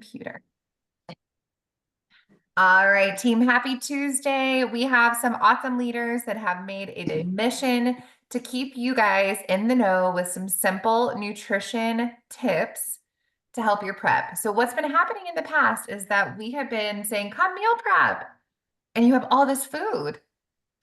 computer. All right, team, happy Tuesday. We have some awesome leaders that have made it a mission to keep you guys in the know with some simple nutrition tips to help your prep. So what's been happening in the past is that we have been saying, come meal prep, and you have all this food.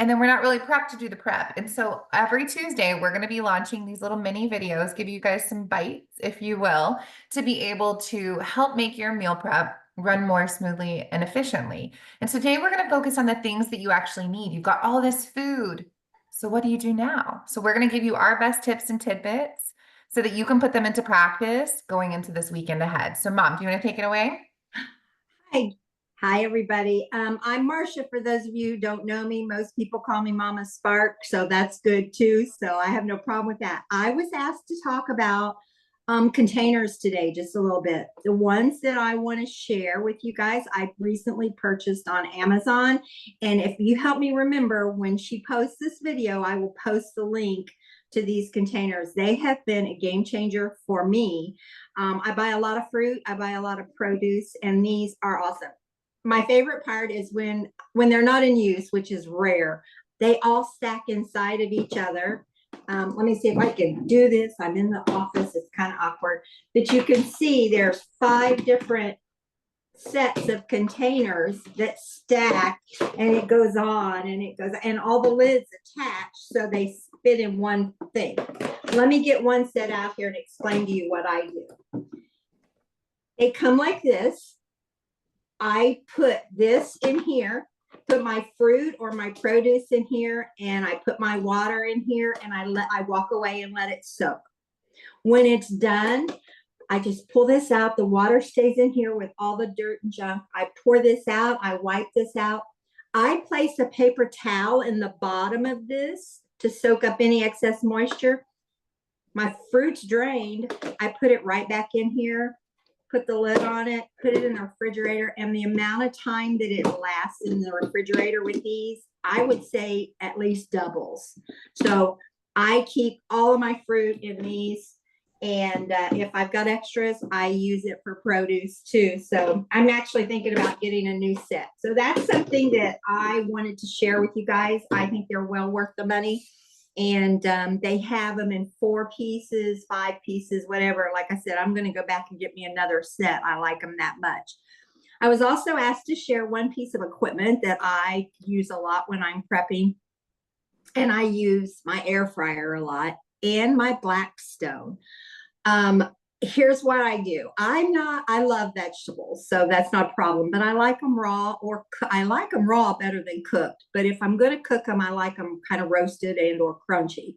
And then we're not really prepped to do the prep. And so every Tuesday, we're going to be launching these little mini videos, give you guys some bites, if you will, to be able to help make your meal prep run more smoothly and efficiently. And so today we're going to focus on the things that you actually need. You've got all this food. So what do you do now? So we're going to give you our best tips and tidbits so that you can put them into practice going into this weekend ahead. So Mom, do you want to take it away? Hi. Hi, everybody. I'm Marcia. For those of you who don't know me, most people call me Mama Spark, so that's good too. So I have no problem with that. I was asked to talk about containers today, just a little bit. The ones that I want to share with you guys, I recently purchased on Amazon. And if you help me remember, when she posts this video, I will post the link to these containers. They have been a game changer for me. I buy a lot of fruit, I buy a lot of produce, and these are awesome. My favorite part is when they're not in use, which is rare, they all stack inside of each other. Let me see if I can do this. I'm in the office, it's kind of awkward, but you can see there's 5 different sets of containers that stack, and it goes on and it goes, and all the lids attach so they fit in one thing. Let me get one set out here and explain to you what I do. They come like this. I put this in here, put my fruit or my produce in here, and I put my water in here, and I walk away and let it soak. When it's done, I just pull this out. The water stays in here with all the dirt and junk. I pour this out. I wipe this out. I place a paper towel in the bottom of this to soak up any excess moisture. My fruit's drained. I put it right back in here, put the lid on it, put it in the refrigerator, and the amount of time that it lasts in the refrigerator with these, I would say at least doubles. So I keep all of my fruit in these, and if I've got extras, I use it for produce too. So I'm actually thinking about getting a new set. So that's something that I wanted to share with you guys. I think they're well worth the money. And they have them in 4 pieces, 5 pieces, whatever. Like I said, I'm going to go back and get me another set. I like them that much. I was also asked to share one piece of equipment that I use a lot when I'm prepping. And I use my air fryer a lot and my Blackstone. Here's what I do. I love vegetables, so that's not a problem, but I like them raw, or I like them raw better than cooked. But if I'm going to cook them, I like them kind of roasted and or crunchy.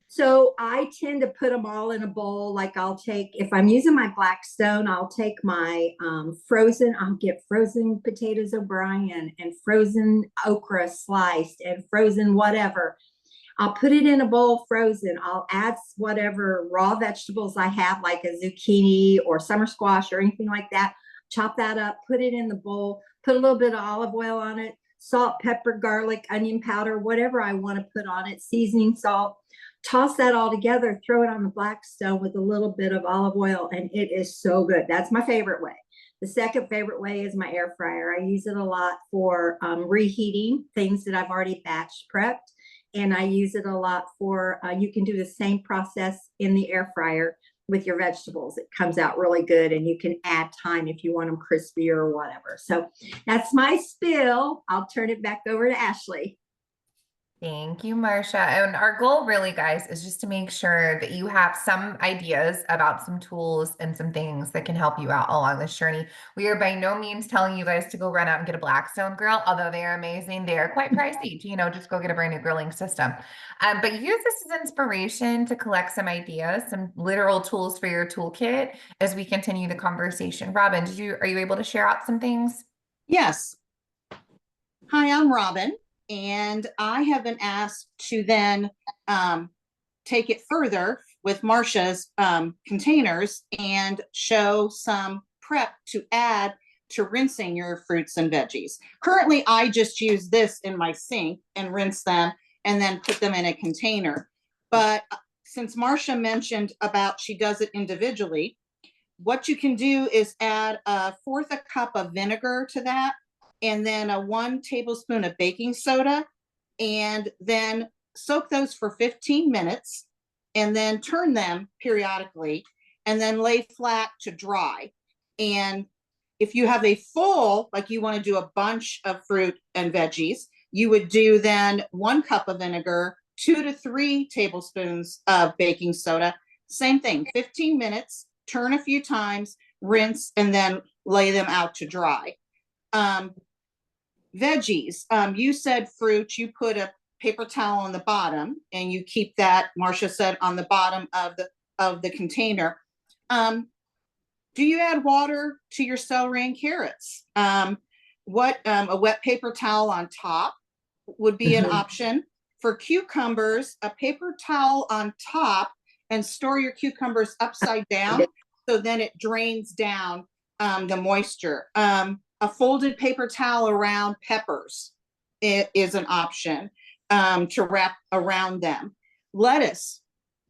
So I tend to put them all in a bowl. Like I'll take, if I'm using my Blackstone, I'll take my I'll get frozen potatoes O'Brien and frozen okra sliced and frozen whatever. I'll put it in a bowl frozen. I'll add whatever raw vegetables I have, like a zucchini or summer squash or anything like that. Chop that up, put it in the bowl, put a little bit of olive oil on it, salt, pepper, garlic, onion powder, whatever I want to put on it, seasoning, salt. Toss that all together, throw it on the Blackstone with a little bit of olive oil, and it is so good. That's my favorite way. The second favorite way is my air fryer. I use it a lot for reheating things that I've already batch prepped. And I use it a lot for, you can do the same process in the air fryer with your vegetables. It comes out really good, and you can add time if you want them crispier or whatever. So that's my spill. I'll turn it back over to Ashley. Thank you, Marcia. And our goal really, guys, is just to make sure that you have some ideas about some tools and some things that can help you out along this journey. We are by no means telling you guys to go run out and get a Blackstone grill, although they are amazing. They are quite pricey to, just go get a brand new grilling system. But use this as inspiration to collect some ideas, some literal tools for your toolkit as we continue the conversation. Robin, are you able to share out some things? Yes. Hi, I'm Robin. And I have been asked to then take it further with Marcia's containers and show some prep to add to rinsing your fruits and veggies. Currently, I just use this in my sink and rinse them and then put them in a container. But since Marcia mentioned about she does it individually, what you can do is add a fourth a cup of vinegar to that, and then a 1 tablespoon of baking soda, and then soak those for 15 minutes, and then turn them periodically, and then lay flat to dry. And if you have a full, like you want to do a bunch of fruit and veggies, you would do then 1 cup of vinegar, 2 to 3 tablespoons of baking soda. Same thing, 15 minutes, turn a few times, rinse, and then lay them out to dry. Veggies, you said fruit, you put a paper towel on the bottom and you keep that, Marcia said, on the bottom of the container. Do you add water to your celery and carrots? A wet paper towel on top would be an option. For cucumbers, a paper towel on top, and store your cucumbers upside down so then it drains down the moisture. A folded paper towel around peppers is an option to wrap around them. Lettuce,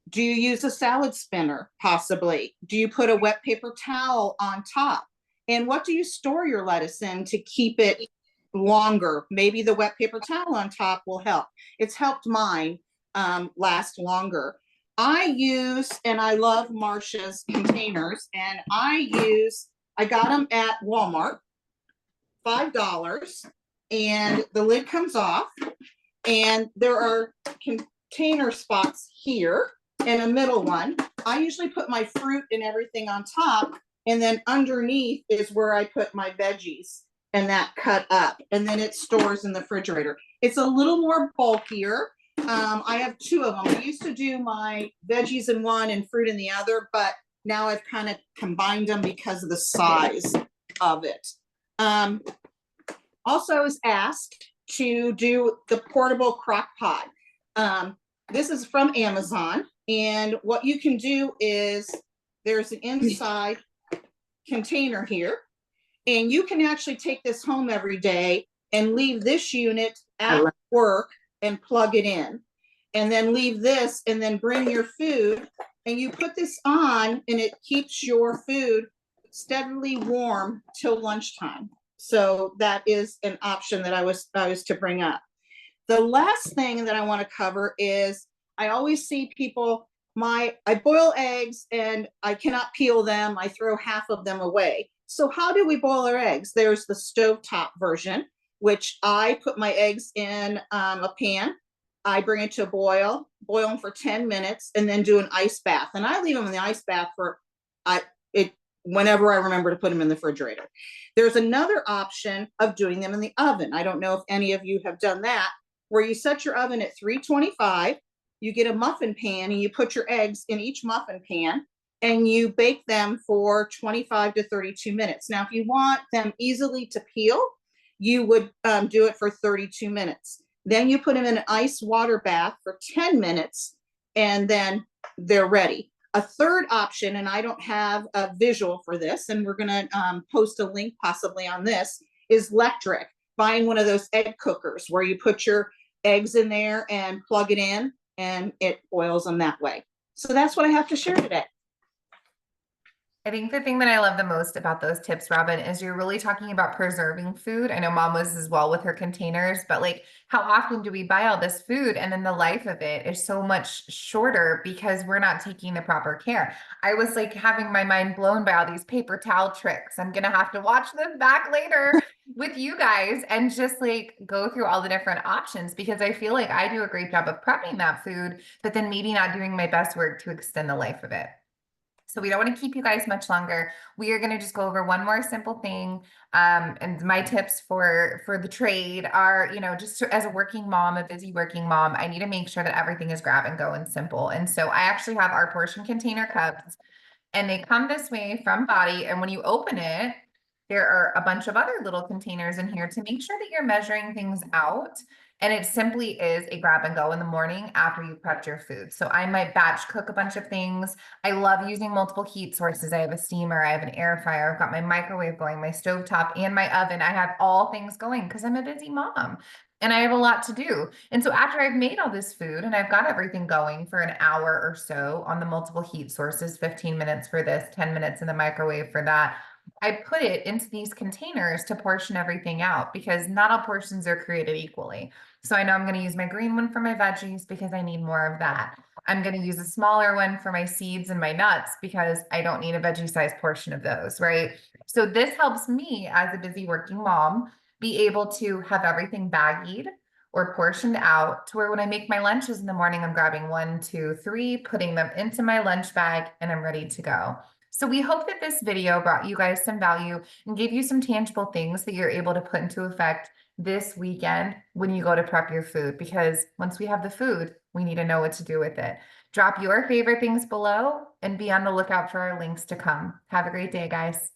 do you use a salad spinner? Possibly. Do you put a wet paper towel on top? And what do you store your lettuce in to keep it longer? Maybe the wet paper towel on top will help. It's helped mine last longer. I use, and I love Marcia's containers, and I got them at Walmart, $5, and the lid comes off, and there are container spots here and a middle one. I usually put my fruit and everything on top, and then underneath is where I put my veggies and that cut up, and then it stores in the refrigerator. It's a little more bulkier. I have 2 of them. I used to do my veggies in one and fruit in the other, but now I've kind of combined them because of the size of it. Also, I was asked to do the portable crock pot. This is from Amazon, and what you can do is there's an inside container here, and you can actually take this home every day and leave this unit at work and plug it in, and then leave this, and then bring your food, and you put this on, and it keeps your food steadily warm till lunchtime. So that is an option that I was to bring up. The last thing that I want to cover is I always see people, I boil eggs and I cannot peel them. I throw half of them away. So how do we boil our eggs? There's the stovetop version, which I put my eggs in a pan. I bring it to a boil them for 10 minutes, and then do an ice bath. And I leave them in the ice bath for whenever I remember to put them in the refrigerator. There's another option of doing them in the oven. I don't know if any of you have done that, where you set your oven at 325, you get a muffin pan, and you put your eggs in each muffin pan, and you bake them for 25 to 32 minutes. Now, if you want them easily to peel, you would do it for 32 minutes. Then you put them in an ice water bath for 10 minutes, and then they're ready. A third option, and I don't have a visual for this, and we're going to post a link possibly on this, is electric. Buying one of those egg cookers where you put your eggs in there and plug it in, and it boils them that way. So that's what I have to share today. I think the thing that I love the most about those tips, Robin, is you're really talking about preserving food. I know Mom was as well with her containers, but like, how often do we buy all this food and then the life of it is so much shorter because we're not taking the proper care. I was like having my mind blown by all these paper towel tricks. I'm gonna have to watch them back later with you guys and just like go through all the different options, because I feel like I do a great job of prepping that food, but then maybe not doing my best work to extend the life of it. So we don't want to keep you guys much longer. We are going to just go over one more simple thing. And my tips for the trade are, just as a working mom, a busy working mom, I need to make sure that everything is grab and go and simple. And so I actually have our portion container cups, and they come this way from Body. And when you open it, there are a bunch of other little containers in here to make sure that you're measuring things out. And it simply is a grab and go in the morning after you prepped your food. So I might batch cook a bunch of things. I love using multiple heat sources. I have a steamer, I have an air fryer, I've got my microwave going, my stovetop, and my oven. I have all things going because I'm a busy mom and I have a lot to do. And so after I've made all this food and I've got everything going for an hour or so on the multiple heat sources, 15 minutes for this, 10 minutes in the microwave for that, I put it into these containers to portion everything out because not all portions are created equally. So I know I'm going to use my green one for my veggies because I need more of that. I'm going to use a smaller one for my seeds and my nuts because I don't need a veggie size portion of those, right? So this helps me as a busy working mom be able to have everything baggied or portioned out to where when I make my lunches in the morning, I'm grabbing 1, 2, 3, putting them into my lunch bag, and I'm ready to go. So we hope that this video brought you guys some value and gave you some tangible things that you're able to put into effect this weekend when you go to prep your food, because once we have the food, we need to know what to do with it. Drop your favorite things below and be on the lookout for our links to come. Have a great day, guys.